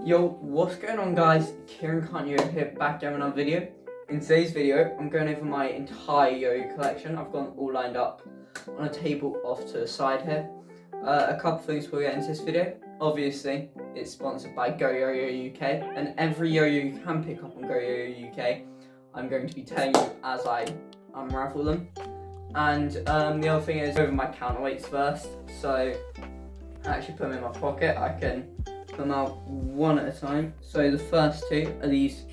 Yo, what's going on guys? Kieran Yo here, back down with another video. In today's video, I'm going over my entire yo-yo collection. I've got them all lined up on a table off to the side here. A couple things before we get into this video. Obviously, it's sponsored by Go Yo-Yo UK, and every yo-yo you can pick up on Go Yo-Yo UK, I'm going to be telling you as I unravel them. And the other thing is over my counterweights first. So I actually put them in my pocket. I can put them out one at a time. So the first two are these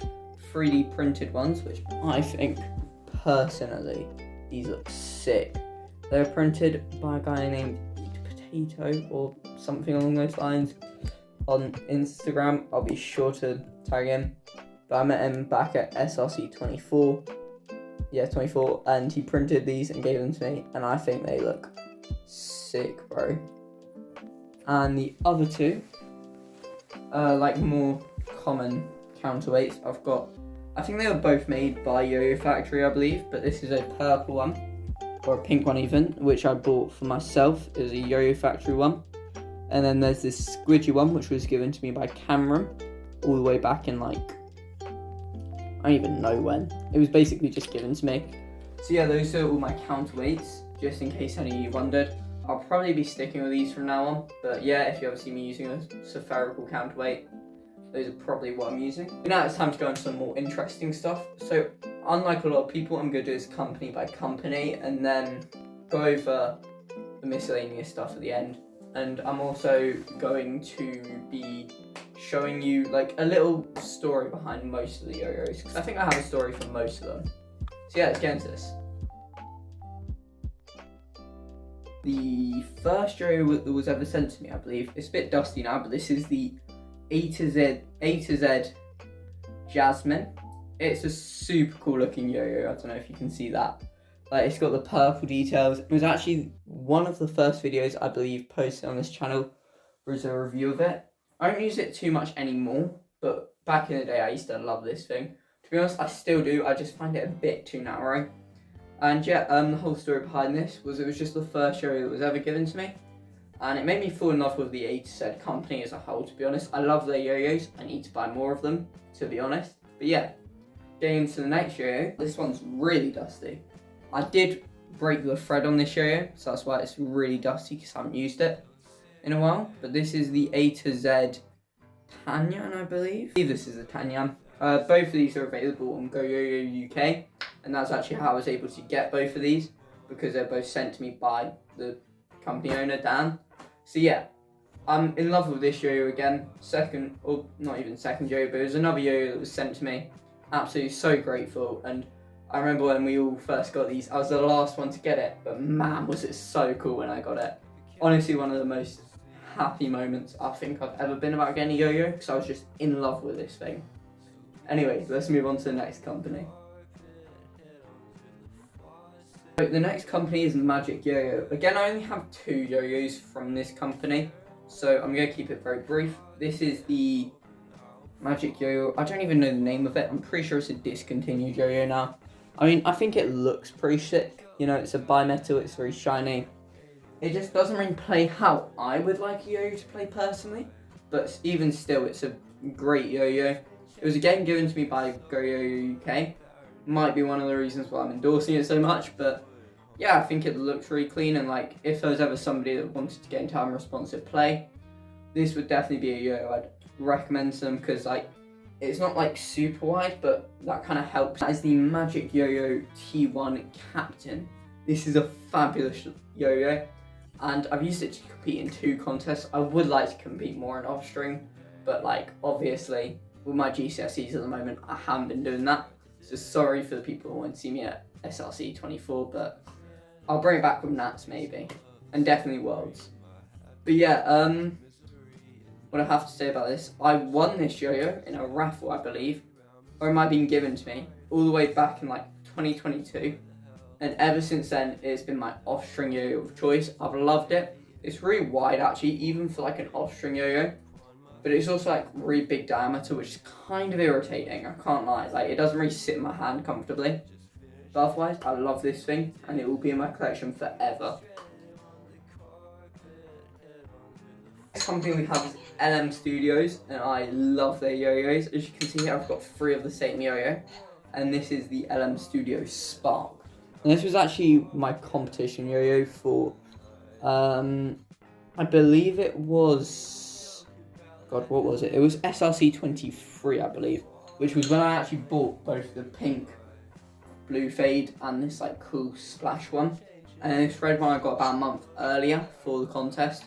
3D printed ones, which I think personally these look sick. They're printed by a guy named Eat Potato or something along those lines on Instagram. I'll be sure to tag him. But I met him back at SRC 24. Yeah, 24, and he printed these and gave them to me, and I think they look sick, bro. And the other two are like more common counterweights. I think they were both made by Yo-Yo Factory, I believe, but this is a purple one, or a pink one even, which I bought for myself. It was a Yo-Yo Factory one. And then there's this squidgy one, which was given to me by Cameron, all the way back in like, I don't even know when. It was basically just given to me. So yeah, those are all my counterweights, just in case any of you wondered. I'll probably be sticking with these from now on, but yeah, if you ever see me using a spherical counterweight, those are probably what I'm using. But now it's time to go into some more interesting stuff. So unlike a lot of people, I'm going to do this company by company and then go over the miscellaneous stuff at the end. And I'm also going to be showing you like a little story behind most of the yo-yos, because I think I have a story for most of them. So yeah, let's get into this. The first yo-yo that was ever sent to me, I believe, it's a bit dusty now, but this is the A to Z Jasmine. It's a super cool looking yo-yo. I don't know if you can see that. Like, it's got the purple details. It was actually one of the first videos I believe posted on this channel was a review of it. I don't use it too much anymore, but back in the day I used to love this thing. To be honest, I still do. I just find it a bit too narrow. And yeah, the whole story behind this was it was just the first yo-yo that was ever given to me. And it made me fall in love with the A to Z company as a whole, to be honest. I love their yo-yos. I need to buy more of them, to be honest. But yeah, getting into the next yo-yo, this one's really dusty. I did break the thread on this yo-yo, so that's why it's really dusty, because I haven't used it in a while. But this is the A to Z Tanyan, I believe. This is the Tanyan. Both of these are available on Go Yo-Yo UK, and that's actually how I was able to get both of these, because they're both sent to me by the company owner, Dan. So yeah, I'm in love with this yo-yo again. Second, or not even second yo-yo, but it was another yo-yo that was sent to me. Absolutely so grateful. And I remember when we all first got these, I was the last one to get it, but man, was it so cool when I got it. Honestly, one of the most happy moments I think I've ever been about getting a yo-yo, because I was just in love with this thing. Anyway, let's move on to the next company. So the next company is Magic Yo-Yo. Again, I only have two yo-yos from this company, so I'm going to keep it very brief. This is the Magic Yo-Yo. I don't even know the name of it. I'm pretty sure it's a discontinued yo-yo now. I mean, I think it looks pretty sick. You know, it's a bimetal, it's very shiny. It just doesn't really play how I would like a yo-yo to play personally, but even still, it's a great yo-yo. It was again given to me by Go Yo-Yo UK. Might be one of the reasons why I'm endorsing it so much, but yeah, I think it looks really clean, and like, if there was ever somebody that wanted to get into unresponsive play, this would definitely be a yo-yo I'd recommend to them, because like, it's not like super wide, but that kind of helps. That is the Magic Yo-Yo T1 Captain. This is a fabulous yo-yo, and I've used it to compete in 2 contests. I would like to compete more in off-string, but like, obviously, with my GCSEs at the moment, I haven't been doing that. So sorry for the people who want to see me at SRC 24, but I'll bring it back with Nats maybe, and definitely Worlds. But yeah, what I have to say about this, I won this yo-yo in a raffle, I believe, or it might have been given to me all the way back in like 2022, and ever since then it's been my off-string yo-yo of choice. I've loved it. It's really wide actually, even for like an off-string yo-yo. But it's also like really big diameter, which is kind of irritating, I can't lie. Like, it doesn't really sit in my hand comfortably. But otherwise, I love this thing, and it will be in my collection forever. next company we have is Studios, and I love their yo-yos. As you can see here, I've got 3 of the same yo-yo, and this is the Studio Spark. And this was actually my competition yo-yo for, I believe it was, God, what was it? It was SRC 23, I believe, which was when I actually bought both the pink blue fade and this like cool splash one. And this red one I got about a month earlier for the contest.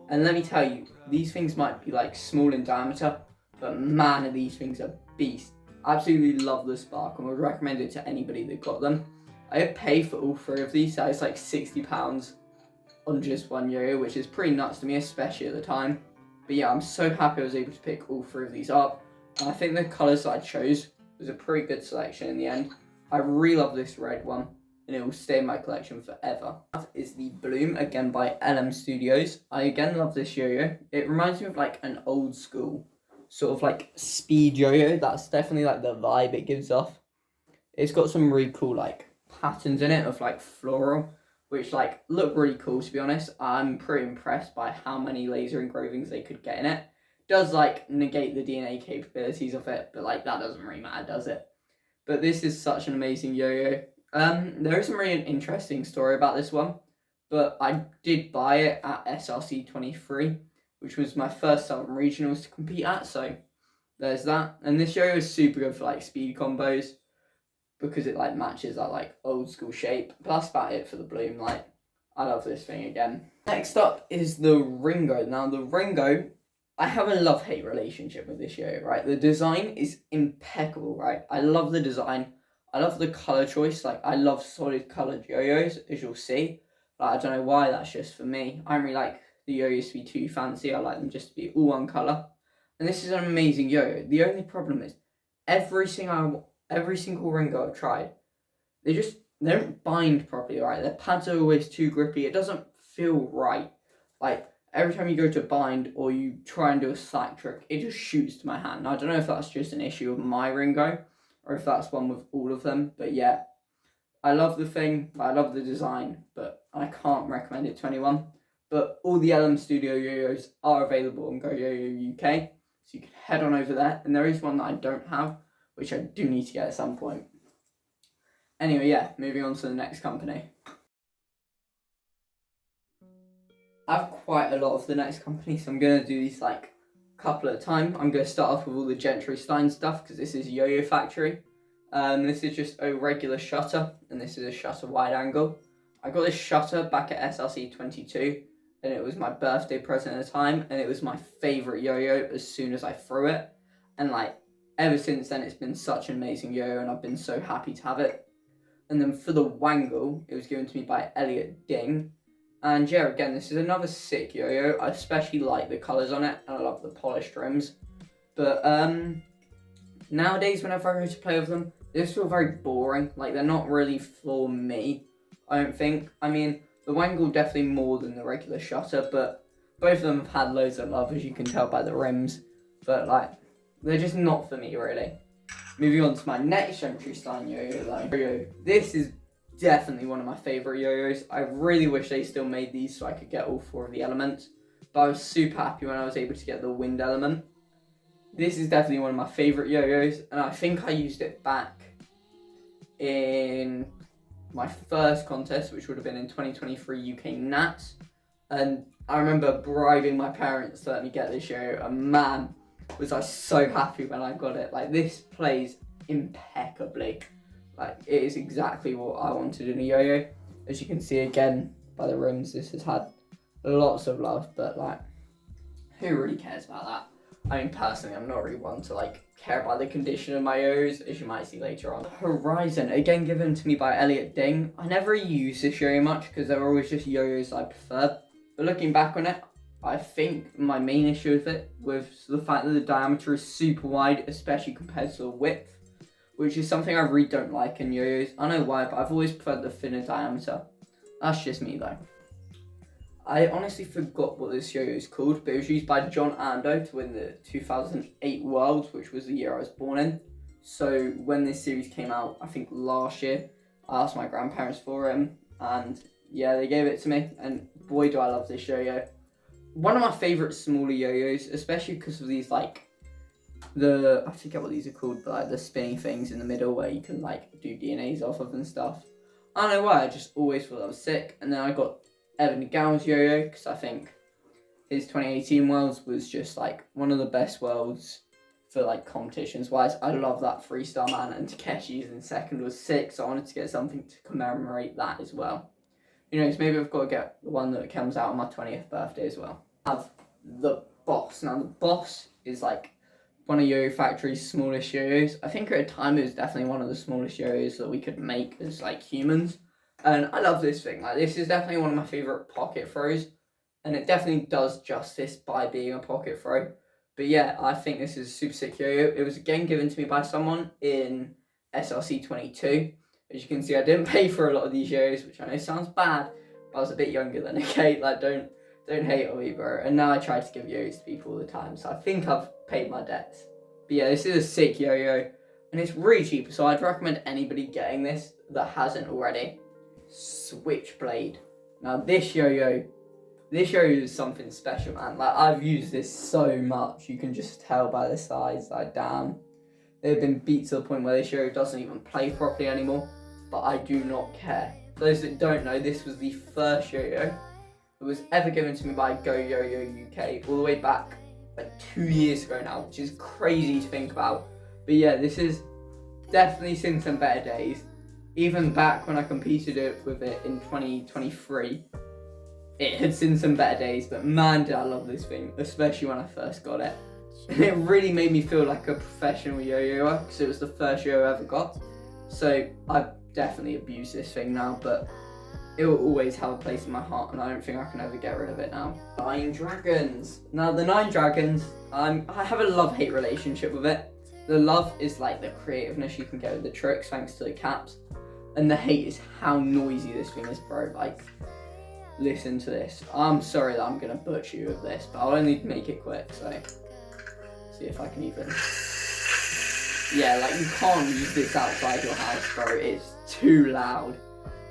And let me tell you, these things might be like small in diameter, but man, are these things a beast. I absolutely love the Spark and would recommend it to anybody that got them. I did pay for all 3 of these, so it's like £60 on just one yo-yo, which is pretty nuts to me, especially at the time. But yeah, I'm so happy I was able to pick all 3 of these up. And I think the colours that I chose was a pretty good selection in the end. I really love this red one, and it will stay in my collection forever. That is the Bloom, again by Studios. I again love this yo-yo. It reminds me of like an old school sort of like speed yo-yo. That's definitely like the vibe it gives off. It's got some really cool like patterns in it of like floral, which like look really cool, to be honest. I'm pretty impressed by how many laser engravings they could get in it. Does like negate the DNA capabilities of it, but like that doesn't really matter, does it? But this is such an amazing yo-yo. There is some really interesting story about this one, but I did buy it at SRC 23, which was my first Southern Regionals to compete at, so there's that. And this yo-yo is super good for like speed combos, because it like matches that like old school shape. But that's about it for the Bloom. Like, I love this thing again. Next up is the Ringo. Now the Ringo, I have a love-hate relationship with this yo-yo, right? The design is impeccable, right? I love the design. I love the colour choice. Like, I love solid coloured yo-yos, as you'll see. Like, I don't know why, that's just for me. I don't really like the yo-yos to be too fancy. I like them just to be all one colour. And this is an amazing yo-yo. The only problem is, every single Ringo I've tried, they don't bind properly, right? Their pads are always too grippy. It doesn't feel right. Like, every time you go to bind or you try and do a slack trick, it just shoots to my hand. Now, I don't know if that's just an issue of my Ringo or if that's one with all of them, but yeah, I love the thing, I love the design, but I can't recommend it to anyone. But all the Studio yo-yos are available on Go Yo-Yo UK, so you can head on over there. And there is one that I don't have, which I do need to get at some point. Anyway, yeah, moving on to the next company. I have quite a lot of the next company, so I'm going to do these like a couple at a time. I'm going to start off with all the Gentry Stein stuff, because this is Yo-Yo Factory. This is just a regular shutter, and this is a shutter wide angle. I got this shutter back at SRC 22, and it was my birthday present at the time, and it was my favourite yo-yo as soon as I threw it. And like, ever since then, it's been such an amazing yo-yo, and I've been so happy to have it. And then for the wangle, it was given to me by Elliot Ding. And yeah, again, this is another sick yo-yo. I especially like the colours on it, and I love the polished rims. But nowadays, whenever I go to play with them, they just feel very boring. Like, they're not really for me, I don't think. I mean, the wangle definitely more than the regular shutter, but both of them have had loads of love, as you can tell by the rims. But like, they're just not for me, really. Moving on to my next Gentry Stein yo-yo though. This is definitely one of my favourite yo-yos. I really wish they still made these so I could get all 4 of the elements. But I was super happy when I was able to get the wind element. This is definitely one of my favourite yo-yos, and I think I used it back in my first contest, which would have been in 2023 UK Nats. And I remember bribing my parents to let me get this yo-yo, and man, was I so happy when I got it. Like, this plays impeccably. Like, it is exactly what I wanted in a yo-yo. As you can see again by the rims, this has had lots of love, but like, who really cares about that? I mean, personally, I'm not really one to like care about the condition of my yo-yos, as you might see later on. Horizon, again given to me by Elliot Ding. I never used this yo-yo much because they were always just yo-yos I preferred. But looking back on it, I think my main issue with it was the fact that the diameter is super wide, especially compared to the width, which is something I really don't like in yo-yos. I don't know why, but I've always preferred the thinner diameter. That's just me though. I honestly forgot what this yo-yo is called, but it was used by John Ando to win the 2008 Worlds, which was the year I was born in. So when this series came out, I think last year, I asked my grandparents for him, and yeah, they gave it to me, and boy do I love this yo-yo. one of my favourite smaller yo-yos, especially because of these like I forget what these are called, but like the spinny things in the middle where you can like do DNAs off of and stuff. I don't know why, I just always thought that was sick. And then I got Evan Gal's yo-yo because I think his 2018 Worlds was just like one of the best Worlds for like competitions wise. I love that freestyle man, and Takeshi's in second was sick, so I wanted to get something to commemorate that as well. You know, so maybe I've got to get the one that comes out on my 20th birthday as well. I have the Boss. Now the Boss is like one of Yo-Yo Factory's smallest yo-yos. I think at a time it was definitely one of the smallest yo-yos that we could make as like humans. And I love this thing. Like, this is definitely one of my favourite pocket throws. And it definitely does justice by being a pocket throw. But yeah, I think this is a super sick yo-yo. It was again given to me by someone in SRC 22. As you can see, I didn't pay for a lot of these yo-yos, which I know sounds bad, but I was a bit younger then, okay? Like, don't hate on me, bro. And now I try to give yo-yos to people all the time, so I think I've paid my debts. But yeah, this is a sick yo-yo, and it's really cheap, so I'd recommend anybody getting this that hasn't already. Switchblade. Now this yo-yo is something special, man. Like, I've used this so much, you can just tell by the size, like, damn. They've been beat to the point where this yo-yo doesn't even play properly anymore, but I do not care. For those that don't know, this was the first yo-yo that was ever given to me by Go Yo-Yo UK, all the way back like 2 years ago now, which is crazy to think about. But yeah, this is definitely seen some better days. Even back when I competed with it in 2023, it had seen some better days, but man did I love this thing, especially when I first got it. And it really made me feel like a professional yo-yoer, because it was the first yo I ever got. So I've definitely abused this thing now, but it will always have a place in my heart, and I don't think I can ever get rid of it now. 9 Dragons. Now the 9 Dragons, I have a love-hate relationship with it. The love is like the creativeness you can get with the tricks thanks to the caps. And the hate is how noisy this thing is, bro. Like, listen to this. I'm sorry that I'm gonna butcher you with this, but I'll only make it quick, so see if I can even. Yeah, like, you can't use this outside your house, bro. It's too loud.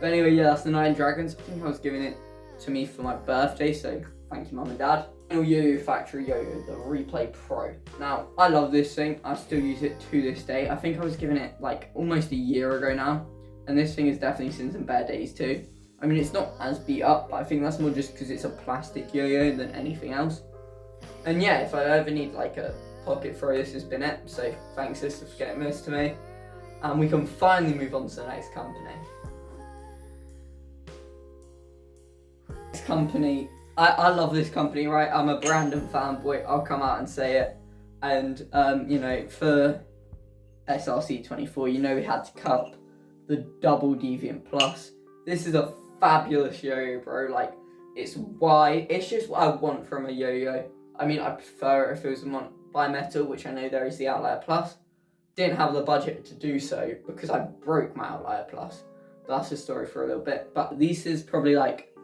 But anyway, yeah, that's the 9 Dragons. I think I was giving it to me for my birthday, so thank you, Mum and Dad. Yo-Yo Factory Yo-Yo, the Replay Pro. Now, I love this thing. I still use it to this day. I think I was giving it like almost a year ago now, and this thing has definitely seen some bad days too. I mean, it's not as beat up, but I think that's more just because it's a plastic yo-yo than anything else. And yeah, if I ever need like a pocket throw, this has been it. So thanks, sister, for getting this to me. And we can finally move on to the next company. This company, I love this company, right? I'm a Brandon fanboy, I'll come out and say it. And, you know, for SRC 24, you know we had to cup the double Deviant Plus. This is a fabulous yo-yo, bro. Like, it's just what I want from a yo-yo. I mean, I prefer it if it was a bimetal, which I know there is the Outlier Plus. Didn't have the budget to do so because I broke my Outlier Plus. That's a story for a little bit. But this is probably like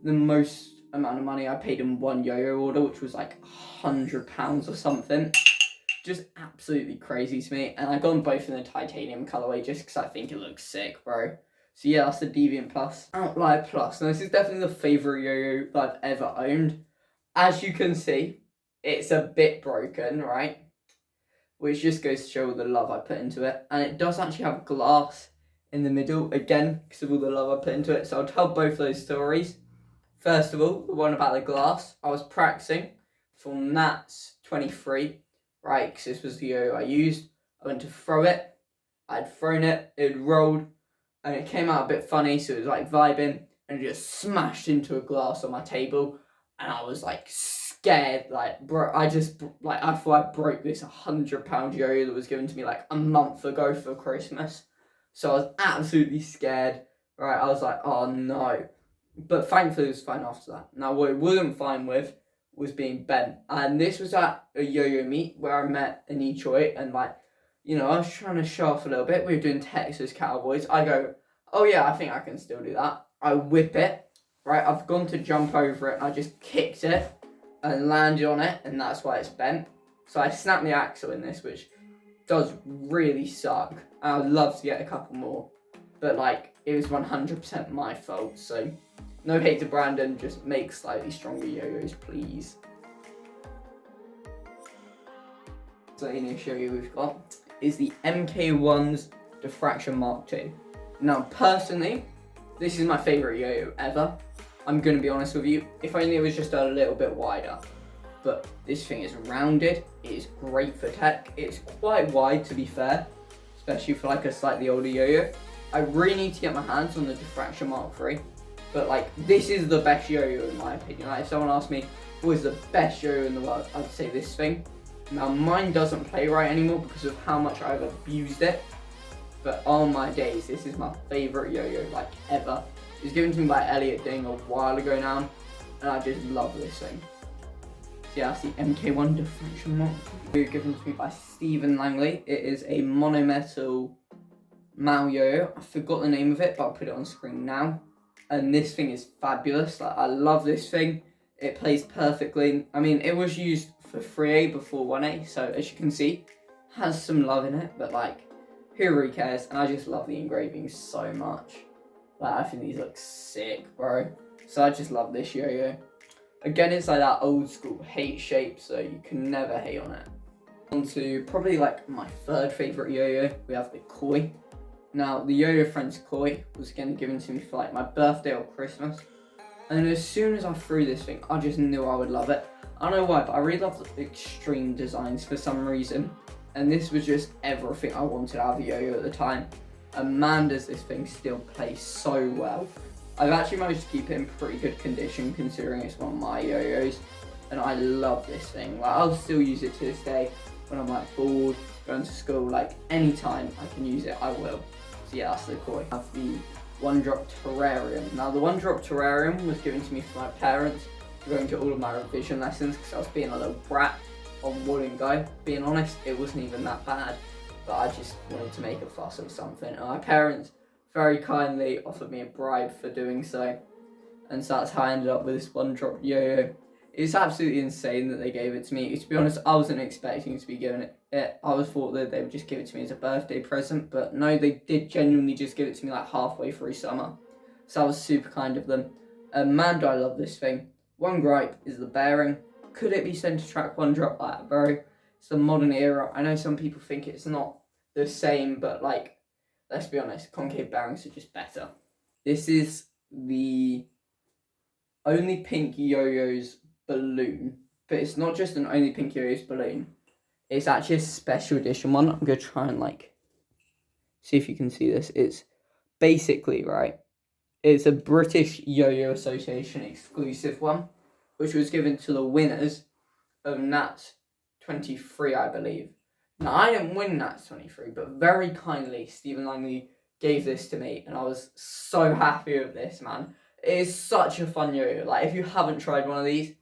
the most amount of money I paid in one yo-yo order, which was like £100 or something. Just absolutely crazy to me. And I got them both in the titanium colorway just because I think it looks sick, bro. So yeah, that's the Deviant Plus. Outlier Plus. Now this is definitely the favourite yo-yo that I've ever owned. As you can see, it's a bit broken, right? Which just goes to show all the love I put into it. And it does actually have glass in the middle, again, because of all the love I put into it. So I'll tell both those stories. First of all, the one about the glass. I was practicing for Nats 23, right? Because this was the yo I used. I went to throw it. I'd thrown it, it rolled, and it came out a bit funny, so it was like vibing, and it just smashed into a glass on my table. And I was like scared, like, bro, I thought I broke this £100 yo-yo that was given to me like a month ago for Christmas. So I was absolutely scared, right? I was like, oh no. But thankfully it was fine after that. Now what it wasn't fine with was being bent. And this was at a yo-yo meet where I met Anichoi, and like, you know, I was trying to show off a little bit. We were doing Texas Cowboys. I go, oh yeah, I think I can still do that. I whip it. Right, I've gone to jump over it, I just kicked it and landed on it, and that's why it's bent. So I snapped the axle in this, which does really suck. I'd love to get a couple more, but like, it was 100% my fault, so No hate to Brandon, just make slightly stronger yo-yos, please. So the next yo-yo we've got is the MK1's Diffraction Mark II. Now, personally, this is my favourite yo-yo ever. I'm going to be honest with you, if only it was just a little bit wider. But this thing is rounded, it is great for tech, it's quite wide to be fair, especially for like a slightly older yo-yo. I really need to get my hands on the Diffraction Mark III, but like, this is the best yo-yo in my opinion. Like, if someone asked me what is the best yo-yo in the world, I'd say this thing. Now, mine doesn't play right anymore because of how much I've abused it, but on my days, this is my favourite yo-yo like ever. It was given to me by Elliot Ding a while ago now, and I just love this thing. So yeah, that's the MK1 Diffraction Mark II. Given to me by Stephen Langley. It is a monometal Mao yo-yo. I forgot the name of it, but I'll put it on screen now. And this thing is fabulous. Like, I love this thing. It plays perfectly. I mean, it was used for 3A before 1A, so as you can see, has some love in it, but like, who really cares? And I just love the engraving so much. Like, I think these look sick, bro. So I just love this yo-yo. Again, it's like that old school hate shape, so you can never hate on it. On to probably like my third favourite yo-yo, we have the Koi. Now, the Yo-Yo Friends Koi was again given to me for like my birthday or Christmas. And as soon as I threw this thing, I just knew I would love it. I don't know why, but I really love the extreme designs for some reason. And this was just everything I wanted out of a yo-yo at the time. And man, does this thing still play so well. I've actually managed to keep it in pretty good condition considering it's one of my yo-yos. And I love this thing. Like, I'll still use it to this day when I'm like bored, going to school, like anytime I can use it, I will. So yeah, that's the Koi. I have the One Drop Terrarium. Now, the One Drop Terrarium was given to me from my parents going to all of my revision lessons because I was being a little brat on wooden go. Being honest, it wasn't even that bad, but I just wanted to make a fuss of something. And my parents very kindly offered me a bribe for doing so, and so that's how I ended up with this One Drop yo-yo. It's absolutely insane that they gave it to me. To be honest, I wasn't expecting to be given it. I was thought that they would just give it to me as a birthday present, but no, they did genuinely just give it to me like halfway through summer. So that was super kind of them. And man, do I love this thing. One gripe is the bearing. Could it be sent to track One Drop? Like, bro, it's the modern era. I know some people think it's not the same, but like, let's be honest, concave bearings are just better. This is the Only Pink Yo-Yo's balloon, but it's not just an Only Pink Yo-Yo's balloon. It's actually a special edition one. I'm going to try and like, see if you can see this. It's basically, right, it's a British Yo-Yo Association exclusive one, which was given to the winners of Nats 23, I believe. Now, I didn't win Nats 23, but very kindly, Stephen Langley gave this to me, and I was so happy with this, man. It is such a fun yo-yo. Like, if you haven't tried one of these,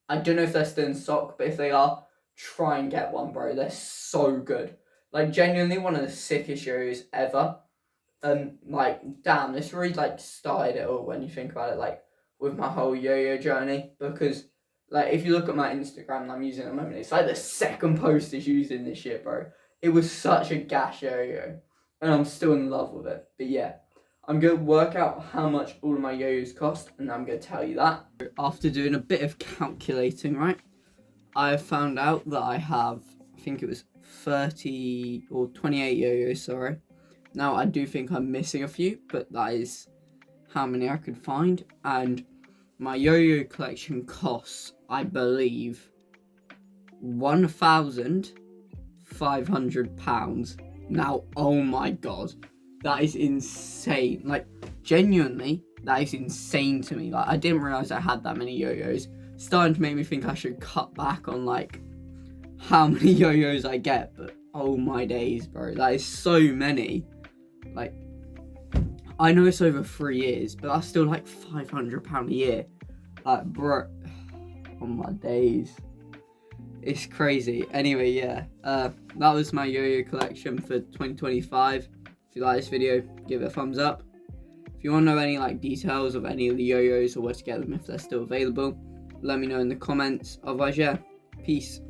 I don't know if they're still in stock, but if they are, try and get one, bro. They're so good. Like, genuinely one of the sickest yo-yos ever. And, like, damn, this really, like, started it all when you think about it, like, with my whole yo-yo journey. Because, like, if you look at my Instagram that I'm using at the moment, it's like the second post is using this shit, bro. It was such a gas yo-yo. And I'm still in love with it. But, yeah. I'm going to work out how much all of my yo-yos cost, and I'm going to tell you that. After doing a bit of calculating, right, I found out that I have, I think it was 30 or 28 yo-yos, sorry. Now, I do think I'm missing a few, but that is how many I could find. And my yo-yo collection costs, I believe, £1,500. Now, oh my god. That is insane. Like, genuinely, that is insane to me. Like, I didn't realise I had that many yo-yos. Starting to make me think I should cut back on, like, how many yo-yos I get. But, oh my days, bro. That is so many. Like, I know it's over 3 years, but that's still, like, £500 a year. Like, bro. Oh my days. It's crazy. Anyway, yeah. That was my yo-yo collection for 2025. If you like this video, give it a thumbs up. If you want to know any like details of any of the yo-yos or where to get them if they're still available, let me know in the comments. Otherwise, yeah, peace.